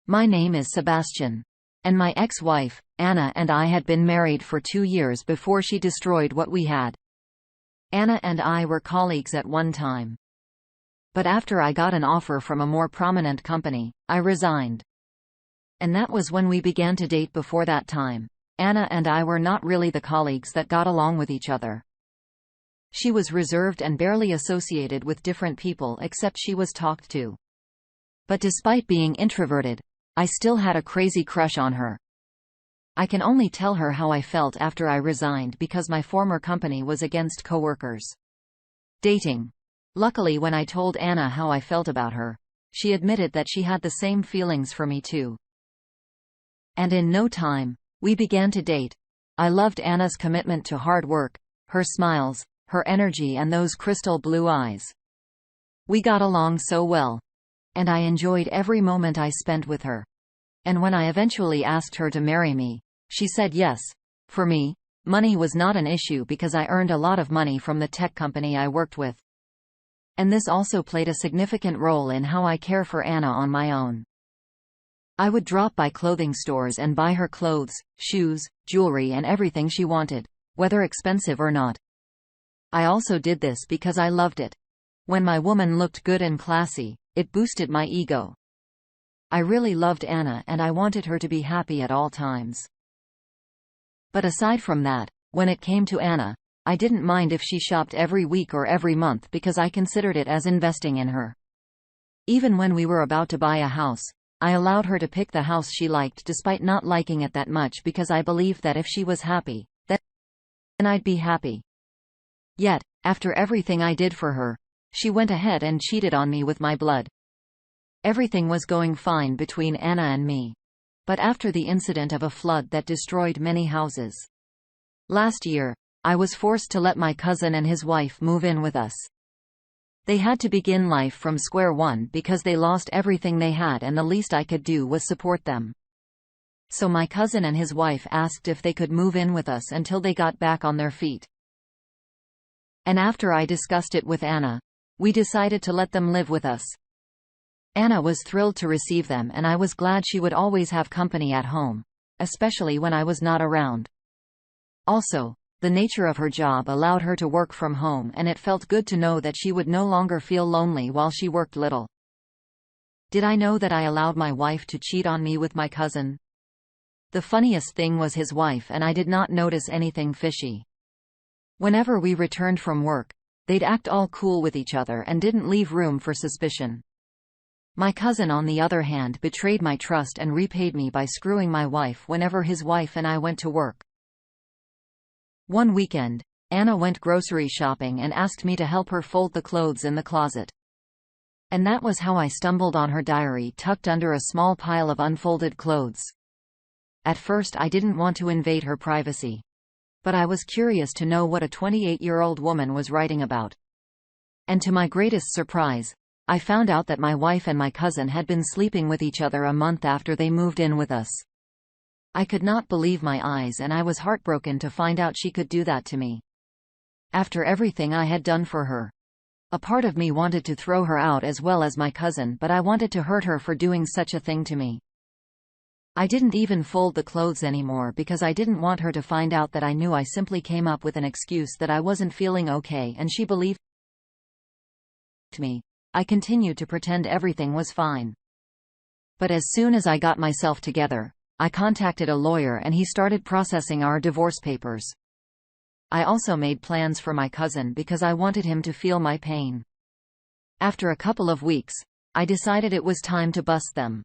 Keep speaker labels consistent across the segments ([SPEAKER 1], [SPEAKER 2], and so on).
[SPEAKER 1] My name is Sebastian. And my ex-wife, Anna, and I had been married for 2 years before she destroyed what we had. Anna and I were colleagues at one time. But after I got an offer from a more prominent company, I resigned. And that was when we began to date. Before that time, Anna and I were not really the colleagues that got along with each other. She was reserved and barely associated with different people except she was talked to. But despite being introverted, I still had a crazy crush on her. I can only tell her how I felt after I resigned because my former company was against coworkers dating. Luckily, when I told Anna how I felt about her, she admitted that she had the same feelings for me too. And in no time, we began to date. I loved Anna's commitment to hard work, her smiles, her energy, and those crystal blue eyes. We got along so well. And I enjoyed every moment I spent with her. And when I eventually asked her to marry me, she said yes. For me, money was not an issue because I earned a lot of money from the tech company I worked with. And this also played a significant role in how I care for Anna on my own. I would drop by clothing stores and buy her clothes, shoes, jewelry, and everything she wanted, whether expensive or not. I also did this because I loved it. When my woman looked good and classy, it boosted my ego. I really loved Anna and I wanted her to be happy at all times. But aside from that, when it came to Anna, I didn't mind if she shopped every week or every month because I considered it as investing in her. Even when we were about to buy a house, I allowed her to pick the house she liked despite not liking it that much because I believed that if she was happy, then I'd be happy. Yet, after everything I did for her, she went ahead and cheated on me with my blood. Everything was going fine between Anna and me. But after the incident of a flood that destroyed many houses last year, I was forced to let my cousin and his wife move in with us. They had to begin life from square one because they lost everything they had, and the least I could do was support them. So my cousin and his wife asked if they could move in with us until they got back on their feet. And after I discussed it with Anna, we decided to let them live with us. Anna was thrilled to receive them, and I was glad she would always have company at home, especially when I was not around. Also, the nature of her job allowed her to work from home, and it felt good to know that she would no longer feel lonely while she worked little. Did I know that I allowed my wife to cheat on me with my cousin? The funniest thing was his wife and I did not notice anything fishy. Whenever we returned from work, they'd act all cool with each other and didn't leave room for suspicion. My cousin, on the other hand, betrayed my trust and repaid me by screwing my wife whenever his wife and I went to work. One weekend, Anna went grocery shopping and asked me to help her fold the clothes in the closet. And that was how I stumbled on her diary tucked under a small pile of unfolded clothes. At first I didn't want to invade her privacy. But I was curious to know what a 28-year-old woman was writing about. And to my greatest surprise, I found out that my wife and my cousin had been sleeping with each other a month after they moved in with us. I could not believe my eyes, and I was heartbroken to find out she could do that to me. After everything I had done for her. A part of me wanted to throw her out as well as my cousin, but I wanted to hurt her for doing such a thing to me. I didn't even fold the clothes anymore because I didn't want her to find out that I knew I simply came up with an excuse that I wasn't feeling okay and she believed me. I continued to pretend everything was fine. But as soon as I got myself together, I contacted a lawyer and he started processing our divorce papers. I also made plans for my cousin because I wanted him to feel my pain. After a couple of weeks, I decided it was time to bust them.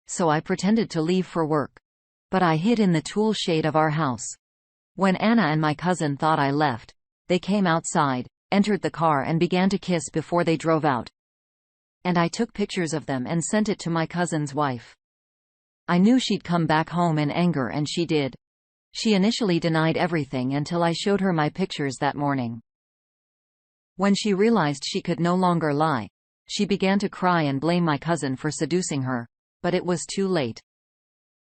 [SPEAKER 1] So I pretended to leave for work. But I hid in the tool shed of our house. When Anna and my cousin thought I left, they came outside, entered the car and began to kiss before they drove out. And I took pictures of them and sent it to my cousin's wife. I knew she'd come back home in anger, and she did. She initially denied everything until I showed her my pictures that morning. When she realized she could no longer lie, she began to cry and blame my cousin for seducing her. But it was too late.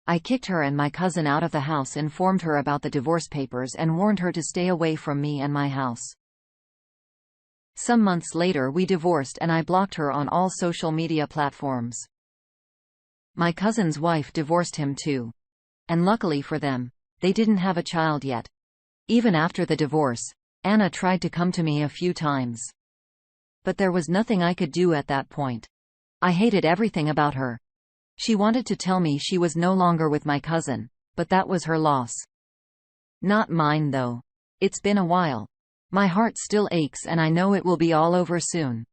[SPEAKER 1] I kicked her and my cousin out of the house, informed her about the divorce papers, and warned her to stay away from me and my house. Some months later we divorced and I blocked her on all social media platforms. My cousin's wife divorced him too. And luckily for them, they didn't have a child yet. Even after the divorce, Anna tried to come to me a few times. But there was nothing I could do at that point. I hated everything about her. She wanted to tell me she was no longer with my cousin, but that was her loss. Not mine though. It's been a while. My heart still aches and I know it will be all over soon.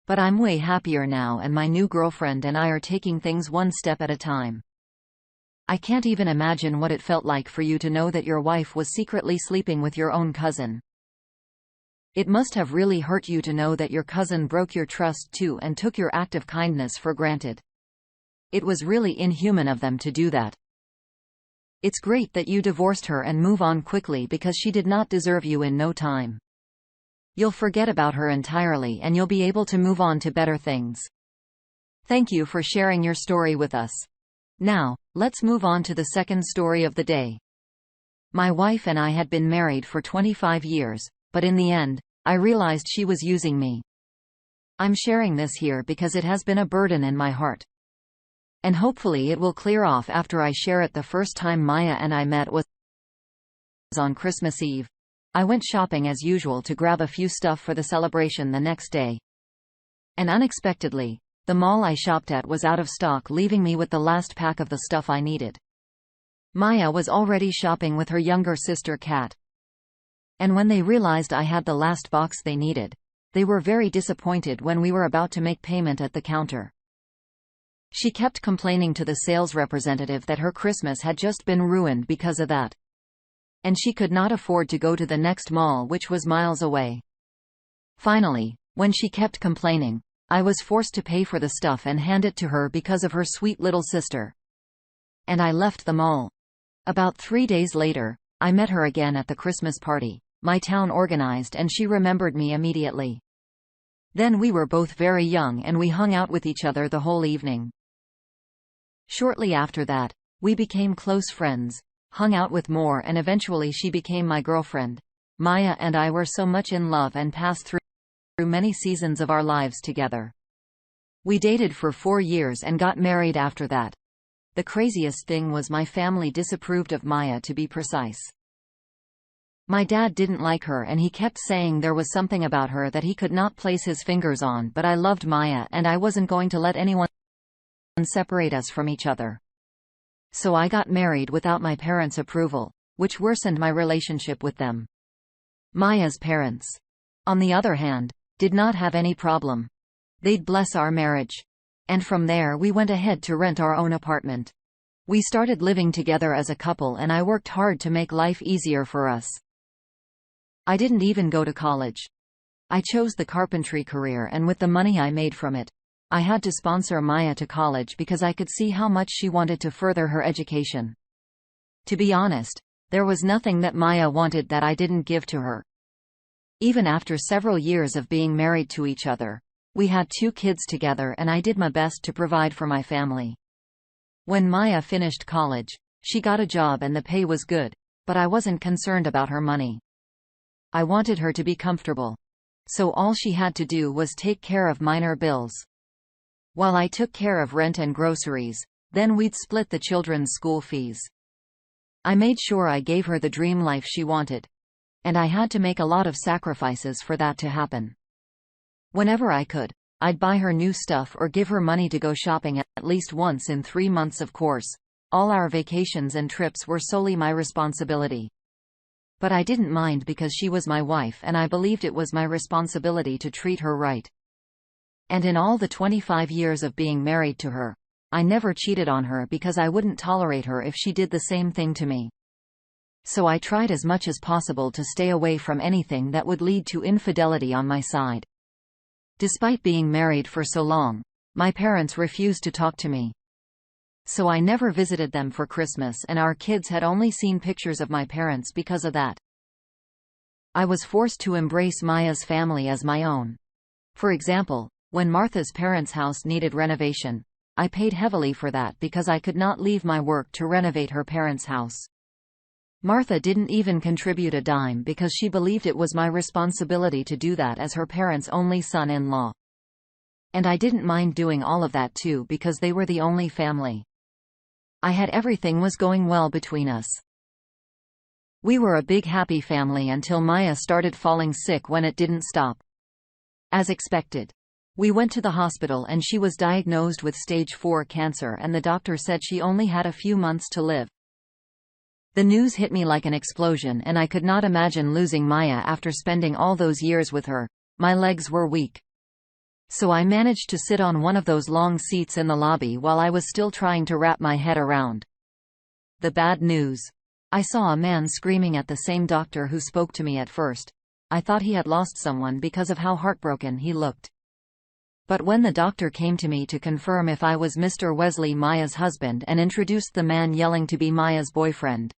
[SPEAKER 1] But I'm way happier now and my new girlfriend and I are taking things one step at a time. I can't even imagine what it felt like for you to know that your wife was secretly sleeping with your own cousin. It must have really hurt you to know that your cousin broke your trust too and took your act of kindness for granted. It was really inhuman of them to do that. It's great that you divorced her and move on quickly because she did not deserve you in no time. You'll forget about her entirely and you'll be able to move on to better things. Thank you for sharing your story with us. Now, let's move on to the second story of the day. My wife and I had been married for 25 years, but in the end, I realized she was using me. I'm sharing this here because it has been a burden in my heart. And hopefully it will clear off after I share it. The first time Maya and I met was on Christmas Eve. I went shopping as usual to grab a few stuff for the celebration the next day. And unexpectedly, the mall I shopped at was out of stock, leaving me with the last pack of the stuff I needed. Maya was already shopping with her younger sister Kat. And when they realized I had the last box they needed, they were very disappointed when we were about to make payment at the counter. She kept complaining to the sales representative that her Christmas had just been ruined because of that. And she could not afford to go to the next mall, which was miles away. Finally, when she kept complaining, I was forced to pay for the stuff and hand it to her because of her sweet little sister. And I left the mall. About 3 days later, I met her again at the Christmas party my town organized, and she remembered me immediately. Then we were both very young and we hung out with each other the whole evening. Shortly after that, we became close friends, hung out with more, and eventually she became my girlfriend. Maya and I were so much in love and passed through many seasons of our lives together. We dated for 4 years and got married after that. The craziest thing was my family disapproved of Maya, to be precise. My dad didn't like her and he kept saying there was something about her that he could not place his fingers on, but I loved Maya and I wasn't going to let anyone separate us from each other. So I got married without my parents' approval, which worsened my relationship with them. Maya's parents, on the other hand, did not have any problem. They'd bless our marriage. And from there we went ahead to rent our own apartment. We started living together as a couple and I worked hard to make life easier for us. I didn't even go to college. I chose the carpentry career, and with the money I made from it, I had to sponsor Maya to college because I could see how much she wanted to further her education. To be honest, there was nothing that Maya wanted that I didn't give to her. Even after several years of being married to each other, we had 2 kids together and I did my best to provide for my family. When Maya finished college, she got a job and the pay was good, but I wasn't concerned about her money. I wanted her to be comfortable. So all she had to do was take care of minor bills. While I took care of rent and groceries, then we'd split the children's school fees. I made sure I gave her the dream life she wanted. And I had to make a lot of sacrifices for that to happen. Whenever I could, I'd buy her new stuff or give her money to go shopping at least once in 3 months. Of course, all our vacations and trips were solely my responsibility. But I didn't mind because she was my wife and I believed it was my responsibility to treat her right. And in all the 25 years of being married to her, I never cheated on her because I wouldn't tolerate her if she did the same thing to me. So I tried as much as possible to stay away from anything that would lead to infidelity on my side. Despite being married for so long, my parents refused to talk to me. So I never visited them for Christmas and our kids had only seen pictures of my parents because of that. I was forced to embrace Maya's family as my own. For example, when Martha's parents' house needed renovation, I paid heavily for that because I could not leave my work to renovate her parents' house. Martha didn't even contribute a dime because she believed it was my responsibility to do that as her parents' only son-in-law. And I didn't mind doing all of that too because they were the only family. I had everything was going well between us. We were a big happy family until Maya started falling sick when it didn't stop. As expected. We went to the hospital and she was diagnosed with stage 4 cancer and the doctor said she only had a few months to live. The news hit me like an explosion and I could not imagine losing Maya after spending all those years with her. My legs were weak. So I managed to sit on one of those long seats in the lobby while I was still trying to wrap my head around the bad news. I saw a man screaming at the same doctor who spoke to me at first. I thought he had lost someone because of how heartbroken he looked. But when the doctor came to me to confirm if I was Mr. Wesley, Maya's husband, and introduced the man yelling to be Maya's boyfriend,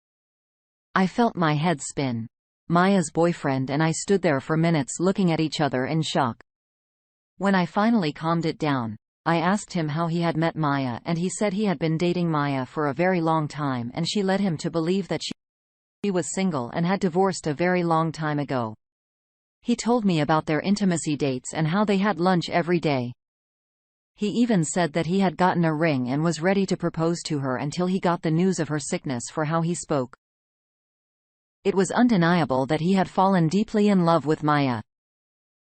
[SPEAKER 1] I felt my head spin. Maya's boyfriend and I stood there for minutes looking at each other in shock. When I finally calmed it down, I asked him how he had met Maya and he said he had been dating Maya for a very long time and she led him to believe that she was single and had divorced a very long time ago. He told me about their intimacy dates and how they had lunch every day. He even said that he had gotten a ring and was ready to propose to her until he got the news of her sickness, for how he spoke. It was undeniable that he had fallen deeply in love with Maya.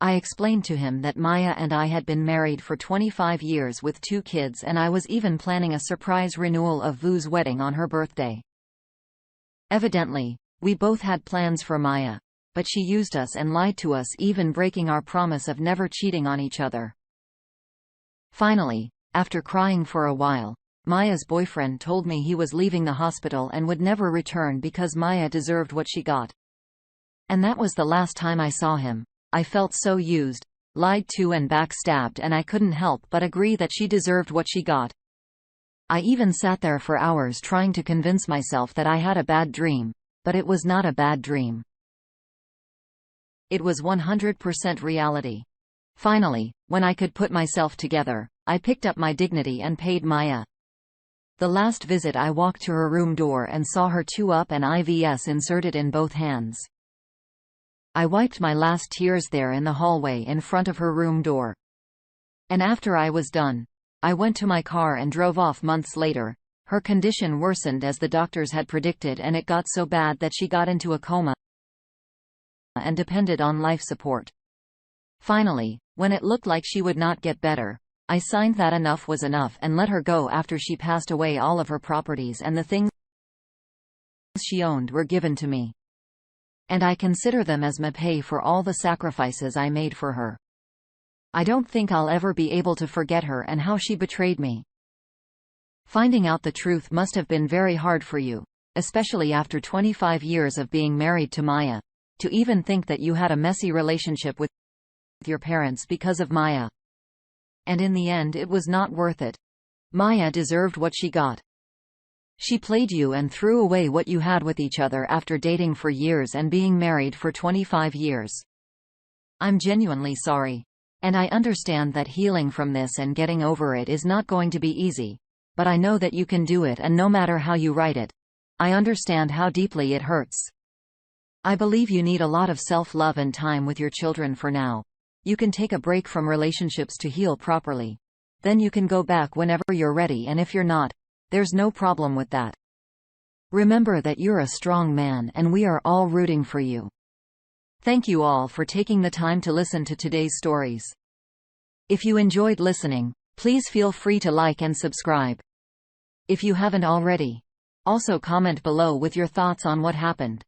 [SPEAKER 1] I explained to him that Maya and I had been married for 25 years with 2 kids and I was even planning a surprise renewal of Vu's wedding on her birthday. Evidently, we both had plans for Maya, but she used us and lied to us, even breaking our promise of never cheating on each other. Finally, after crying for a while, Maya's boyfriend told me he was leaving the hospital and would never return because Maya deserved what she got. And that was the last time I saw him. I felt so used, lied to and backstabbed, and I couldn't help but agree that she deserved what she got. I even sat there for hours trying to convince myself that I had a bad dream, but it was not a bad dream. It was 100% reality. Finally, when I could put myself together, I picked up my dignity and paid Maya. The last visit I walked to her room door and saw her 2-up and IVs inserted in both hands. I wiped my last tears there in the hallway in front of her room door. And after I was done, I went to my car and drove off. Months later, her condition worsened as the doctors had predicted and it got so bad that she got into a coma and depended on life support. Finally, when it looked like she would not get better, I signed that enough was enough and let her go. After she passed away, all of her properties and the things she owned were given to me. And I consider them as my pay for all the sacrifices I made for her. I don't think I'll ever be able to forget her and how she betrayed me. Finding out the truth must have been very hard for you, especially after 25 years of being married to Maya. To even think that you had a messy relationship with your parents because of Maya. And in the end it was not worth it. Maya deserved what she got. She played you and threw away what you had with each other after dating for years and being married for 25 years. I'm genuinely sorry. And I understand that healing from this and getting over it is not going to be easy. But I know that you can do it, and no matter how you write it, I understand how deeply it hurts. I believe you need a lot of self-love and time with your children for now. You can take a break from relationships to heal properly. Then you can go back whenever you're ready, and if you're not, there's no problem with that. Remember that you're a strong man and we are all rooting for you. Thank you all for taking the time to listen to today's stories. If you enjoyed listening, please feel free to like and subscribe. If you haven't already, also comment below with your thoughts on what happened.